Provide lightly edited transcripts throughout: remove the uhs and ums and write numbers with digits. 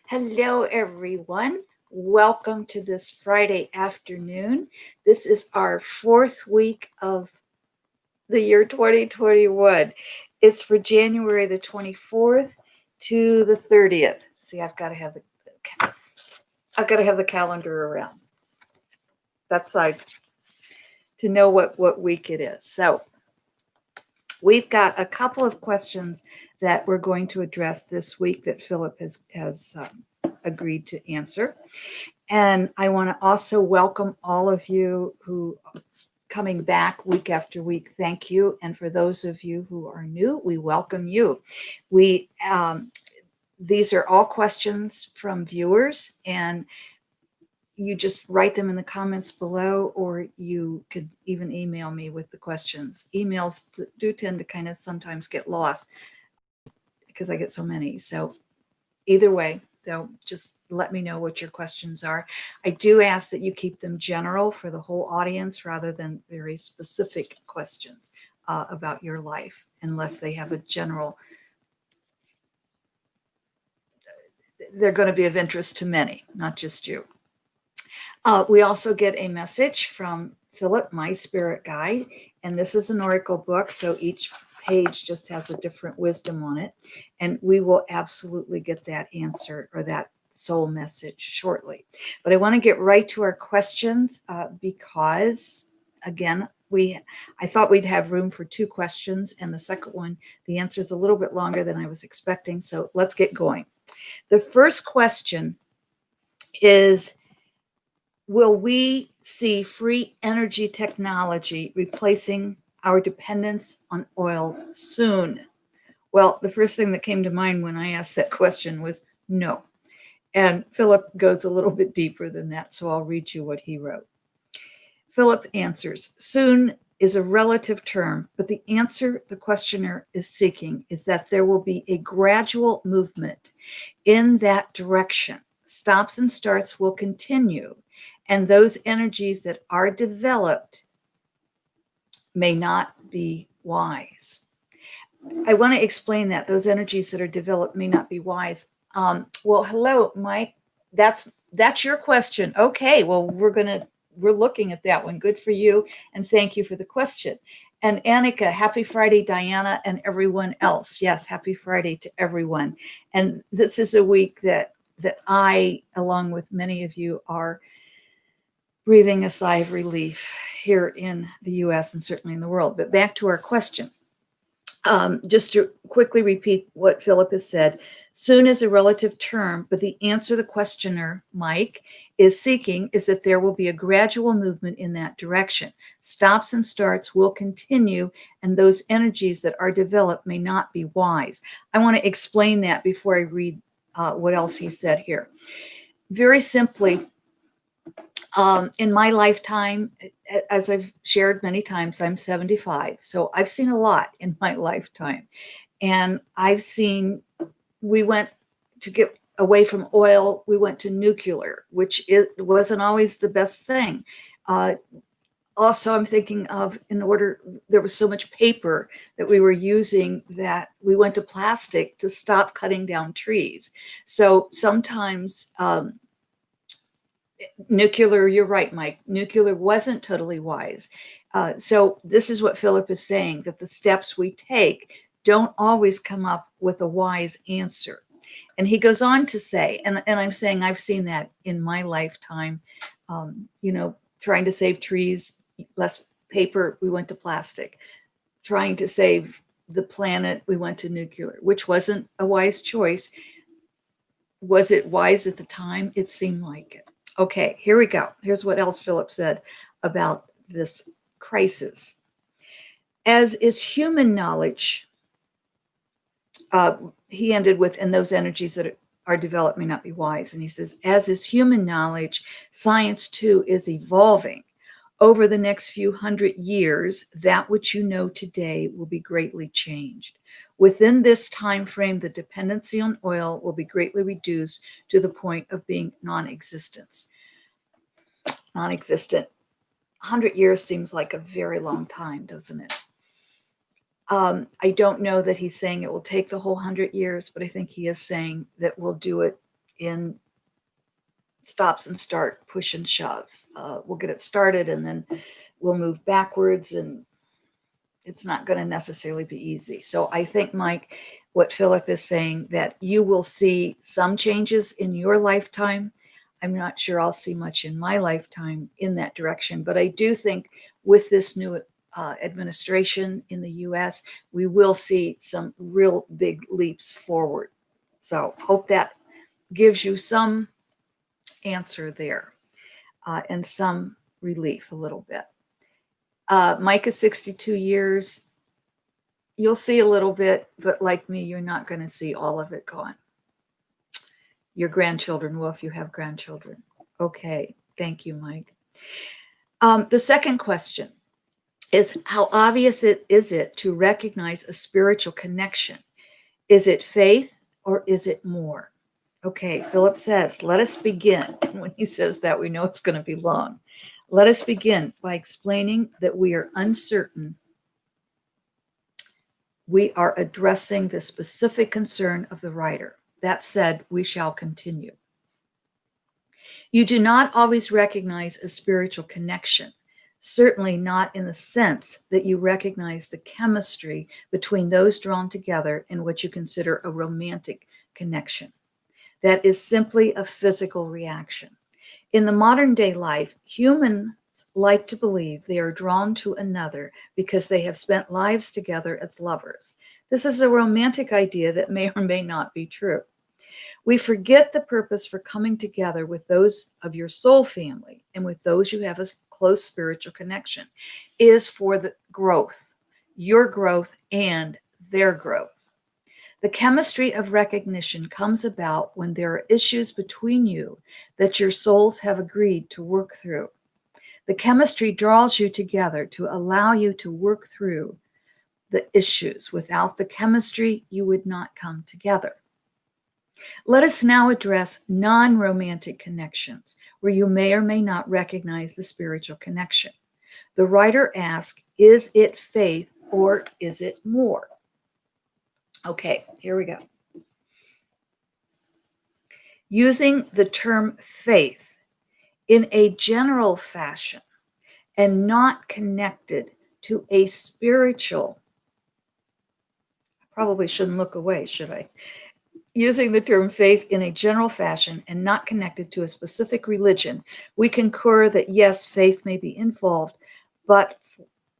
Hello, everyone. Welcome to this Friday afternoon. This is our fourth week of the year 2021. It's for January the 24th to the 30th. See, I've got to have the calendar around that side to know what week it is. So we've got a couple of questions that we're going to address this week that Philip has agreed to answer. And I want to also welcome all of you who are coming back week after week. Thank you. And for those of you who are new, we welcome you. These are all questions from viewers, and you just write them in the comments below, or you could even email me with the questions. Emails do tend to kind of sometimes get lost because I get so many. So either way, though, just let me know what your questions are. I do ask that you keep them general for the whole audience rather than very specific questions about your life, unless they have a general, they're going to be of interest to many, not just you. We also get a message from Phillip, my spirit guide, and this is an oracle book, so each page just has a different wisdom on it, and we will absolutely get that answer or that soul message shortly. But I want to get right to our questions because, again, I thought we'd have room for two questions, and the second one, the answer is a little bit longer than I was expecting, so let's get going. The first question is, will we see free energy technology replacing our dependence on oil soon? Well, the first thing that came to mind when I asked that question was no. And Philip goes a little bit deeper than that, so I'll read you what he wrote. Philip answers, soon is a relative term, but the answer the questioner is seeking is that there will be a gradual movement in that direction. Stops and starts will continue, and those energies that are developed may not be wise. I want to explain that. Those energies that are developed may not be wise. Well, hello, Mike. That's your question. Okay, well, we're looking at that one. Good for you, and thank you for the question. And Annika, happy Friday, Diana, and everyone else. Yes, happy Friday to everyone. And this is a week that I, along with many of you, are breathing a sigh of relief here in the US and certainly in the world. But back to our question. Just to quickly repeat what Philip has said, soon is a relative term, but the answer the questioner, Mike, is seeking is that there will be a gradual movement in that direction. Stops and starts will continue, and those energies that are developed may not be wise. I want to explain that before I read what else he said here. Very simply, in my lifetime, as I've shared many times, I'm 75. So I've seen a lot in my lifetime. And we went to get away from oil, we went to nuclear, which wasn't always the best thing. Also, I'm thinking of there was so much paper that we were using that we went to plastic to stop cutting down trees. So sometimes, nuclear, you're right, Mike, nuclear wasn't totally wise. So this is what Philip is saying, that the steps we take don't always come up with a wise answer. And he goes on to say, and I'm saying I've seen that in my lifetime, trying to save trees, less paper, we went to plastic. Trying to save the planet, we went to nuclear, which wasn't a wise choice. Was it wise at the time? It seemed like it. Okay, here we go. Here's what else Philip said about this crisis. As is human knowledge, he ended with, and those energies that are developed may not be wise. And he says, as is human knowledge, science too is evolving. Over the next few hundred years, that which you know today will be greatly changed. Within this time frame, the dependency on oil will be greatly reduced to the point of being non-existent. 100 years seems like a very long time, doesn't it? I don't know that he's saying it will take the whole 100 years, but I think he is saying that we'll do it in stops and start, push and shoves. We'll get it started and then we'll move backwards, and it's not going to necessarily be easy. So I think, Mike, what Phillip is saying, that you will see some changes in your lifetime. I'm not sure I'll see much in my lifetime in that direction, but I do think with this new administration in the US, we will see some real big leaps forward. So hope that gives you some answer there and some relief a little bit. Mike is 62 years. You'll see a little bit, but like me, you're not going to see all of it gone. Your grandchildren will if you have grandchildren. Okay, thank you, Mike. The second question is, how obvious is it to recognize a spiritual connection? Is it faith or is it more? Okay, Phillip says, let us begin. And when he says that, we know it's going to be long. Let us begin by explaining that we are uncertain. We are addressing the specific concern of the writer. That said, we shall continue. You do not always recognize a spiritual connection, certainly not in the sense that you recognize the chemistry between those drawn together in what you consider a romantic connection. That is simply a physical reaction. In the modern day life, humans like to believe they are drawn to another because they have spent lives together as lovers. This is a romantic idea that may or may not be true. We forget the purpose for coming together with those of your soul family and with those you have a close spiritual connection is for the growth, your growth and their growth. The chemistry of recognition comes about when there are issues between you that your souls have agreed to work through. The chemistry draws you together to allow you to work through the issues. Without the chemistry, you would not come together. Let us now address non-romantic connections where you may or may not recognize the spiritual connection. The writer asks, is it faith or is it more? Okay, here we go. Using the term faith in a general fashion and not connected to a spiritual, I probably shouldn't look away, should I? Using the term faith in a general fashion and not connected to a specific religion, we concur that yes, faith may be involved, but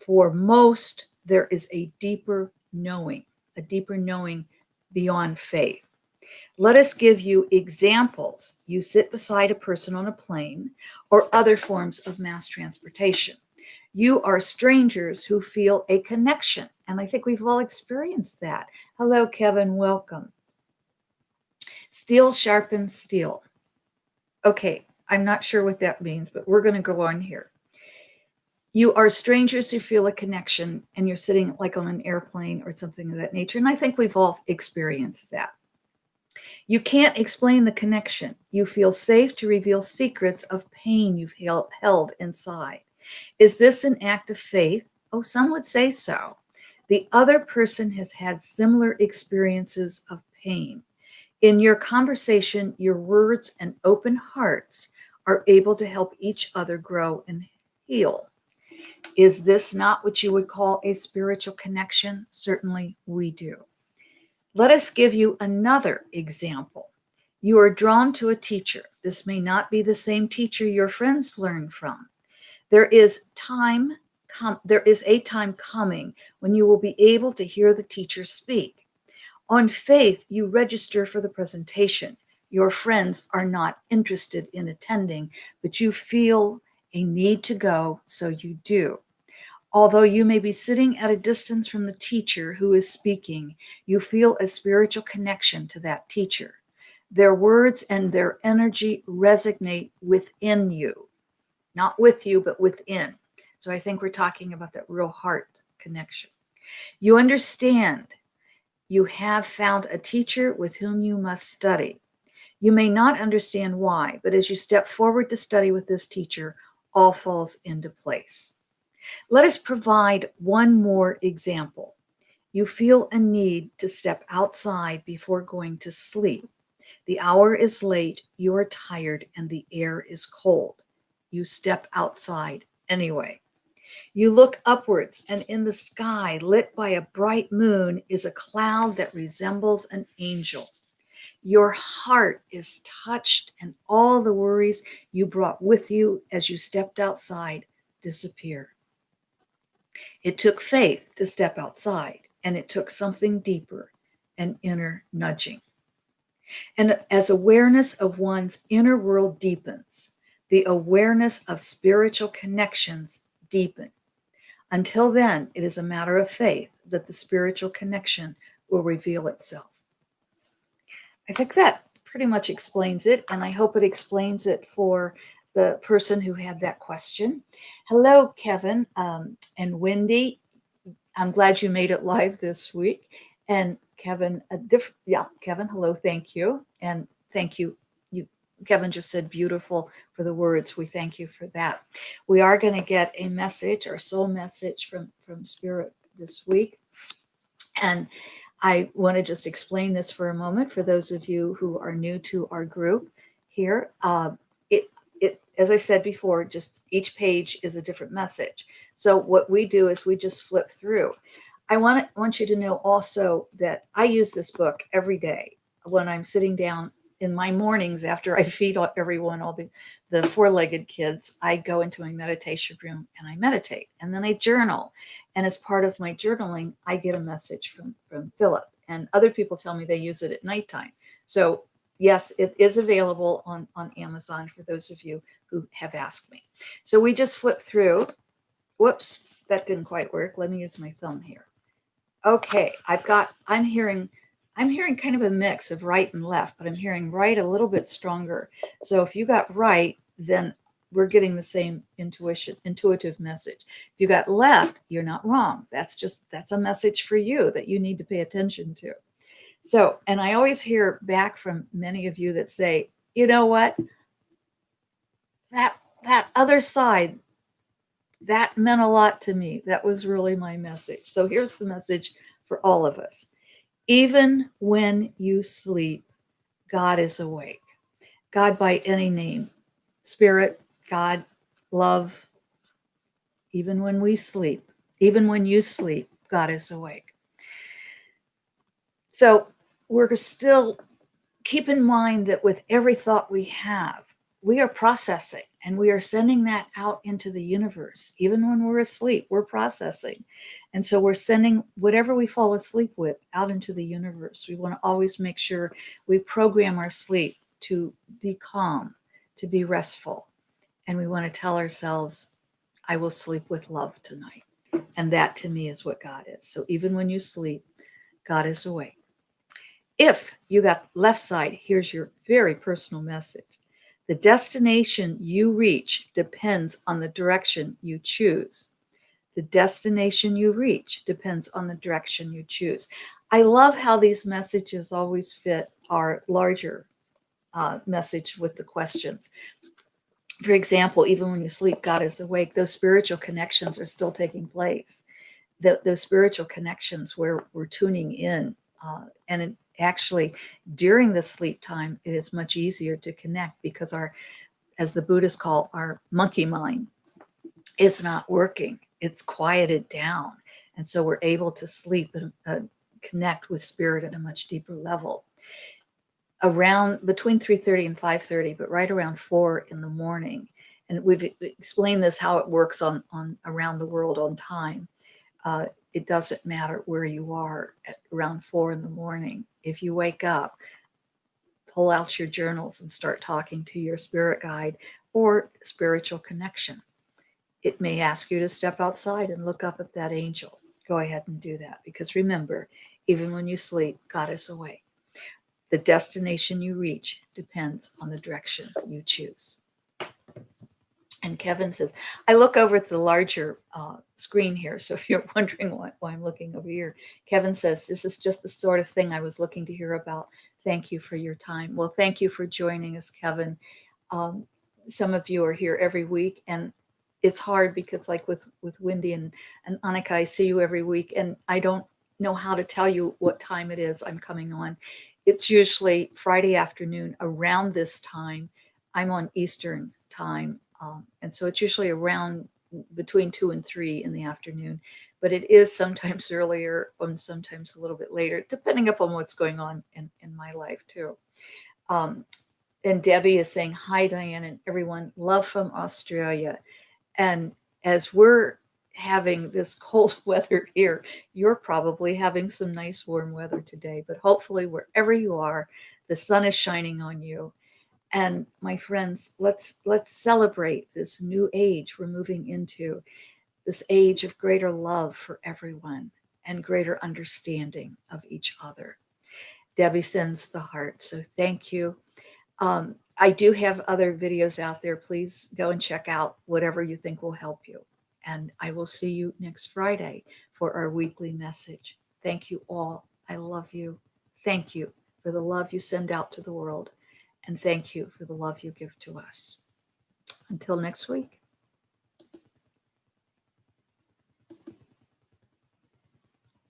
for most, there is a deeper knowing beyond faith. Let us give you examples. You sit beside a person on a plane or other forms of mass transportation. You are strangers who feel a connection, and I think we've all experienced that. Hello, Kevin, welcome. Steel sharpens steel. Okay, I'm not sure what that means, but we're going to go on here. You are strangers who feel a connection, and you're sitting like on an airplane or something of that nature, and I think we've all experienced that. You can't explain the connection. You feel safe to reveal secrets of pain you've held inside. Is this an act of faith? Oh, some would say so. The other person has had similar experiences of pain. In your conversation, your words and open hearts are able to help each other grow and heal. Is this not what you would call a spiritual connection? Certainly we do. Let us give you another example. You are drawn to a teacher. This may not be the same teacher your friends learn from. There is a time coming when you will be able to hear the teacher speak. On faith, you register for the presentation. Your friends are not interested in attending, but you feel a need to go, so you do. Although you may be sitting at a distance from the teacher who is speaking, you feel a spiritual connection to that teacher. Their words and their energy resonate within you. Not with you, but within. So I think we're talking about that real heart connection. You understand you have found a teacher with whom you must study. You may not understand why, but as you step forward to study with this teacher, all falls into place. Let us provide one more example. You feel a need to step outside before going to sleep. The hour is late, you are tired, and the air is cold. You step outside anyway. You look upwards, and in the sky, lit by a bright moon, is a cloud that resembles an angel. Your heart is touched, and all the worries you brought with you as you stepped outside disappear. It took faith to step outside, and it took something deeper, an inner nudging. And as awareness of one's inner world deepens, the awareness of spiritual connections deepen. Until then, it is a matter of faith that the spiritual connection will reveal itself. I think that pretty much explains it, and I hope it explains it for the person who had that question. Hello, Kevin and Wendy. I'm glad you made it live this week. And Kevin, Kevin, hello, thank you. And thank you. Kevin just said beautiful for the words. We thank you for that. We are going to get a message, our soul message from Spirit this week. And I want to just explain this for a moment for those of you who are new to our group here. As I said before, just each page is a different message. So what we do is we just flip through. I want you to know also that I use this book every day when I'm sitting down in my mornings after I feed everyone, all the four-legged kids. I go into my meditation room and I meditate, and then I journal. And as part of my journaling, I get a message from Phillip. And other people tell me they use it at nighttime. So yes, it is available on Amazon for those of you who have asked me. So we just flip through. Whoops, that didn't quite work. Let me use my thumb here. Okay, I'm hearing kind of a mix of right and left, but I'm hearing right a little bit stronger. So if you got right, then we're getting the same intuitive message. If you got left, you're not wrong. That's a message for you that you need to pay attention to. So, and I always hear back from many of you that say, you know what, that other side, that meant a lot to me. That was really my message. So here's the message for all of us. Even when you sleep, God is awake. God by any name, Spirit, God, love. Even when we sleep, even when you sleep, God is awake. So we're still, keep in mind that with every thought we have, we are processing and we are sending that out into the universe. Even when we're asleep, we're processing. And so we're sending whatever we fall asleep with out into the universe. We want to always make sure we program our sleep to be calm, to be restful. And we want to tell ourselves, I will sleep with love tonight. And that to me is what God is. So even when you sleep, God is awake. If you got left side, here's your very personal message. The destination you reach depends on the direction you choose. The destination you reach depends on the direction you choose. I love how these messages always fit our larger message with the questions. For example, even when you sleep, God is awake. Those spiritual connections are still taking place. Those spiritual connections where we're tuning in. And actually, during the sleep time, it is much easier to connect because as the Buddhists call, our monkey mind is not working. It's quieted down. And so we're able to sleep and connect with spirit at a much deeper level. Around between 3:30 and 5:30, but right around 4 in the morning. And we've explained this, how it works on around the world on time. It doesn't matter where you are at around 4 in the morning. If you wake up, pull out your journals and start talking to your spirit guide or spiritual connection. It may ask you to step outside and look up at that angel. Go ahead and do that, because remember, even when you sleep, God is awake. The destination you reach depends on the direction you choose. And Kevin says, I look over at the larger screen here. So if you're wondering why I'm looking over here, Kevin says, this is just the sort of thing I was looking to hear about. Thank you for your time. Well, thank you for joining us, Kevin. Some of you are here every week, and it's hard because like with Wendy and Annika, I see you every week, and I don't know how to tell you what time it is I'm coming on. It's usually Friday afternoon around this time. I'm on Eastern time. And so it's usually around between 2 and 3 in the afternoon, but it is sometimes earlier and sometimes a little bit later, depending upon what's going on in my life too. Um, and Debbie is saying, hi, Diane and everyone, love from Australia. And as we're having this cold weather here, you're probably having some nice warm weather today, but hopefully wherever you are, the sun is shining on you. And my friends, let's celebrate this new age we're moving into, this age of greater love for everyone and greater understanding of each other. Debbie sends the heart, so thank you. I do have other videos out there. Please go and check out whatever you think will help you. And I will see you next Friday for our weekly message. Thank you all. I love you. Thank you for the love you send out to the world. And thank you for the love you give to us. Until next week.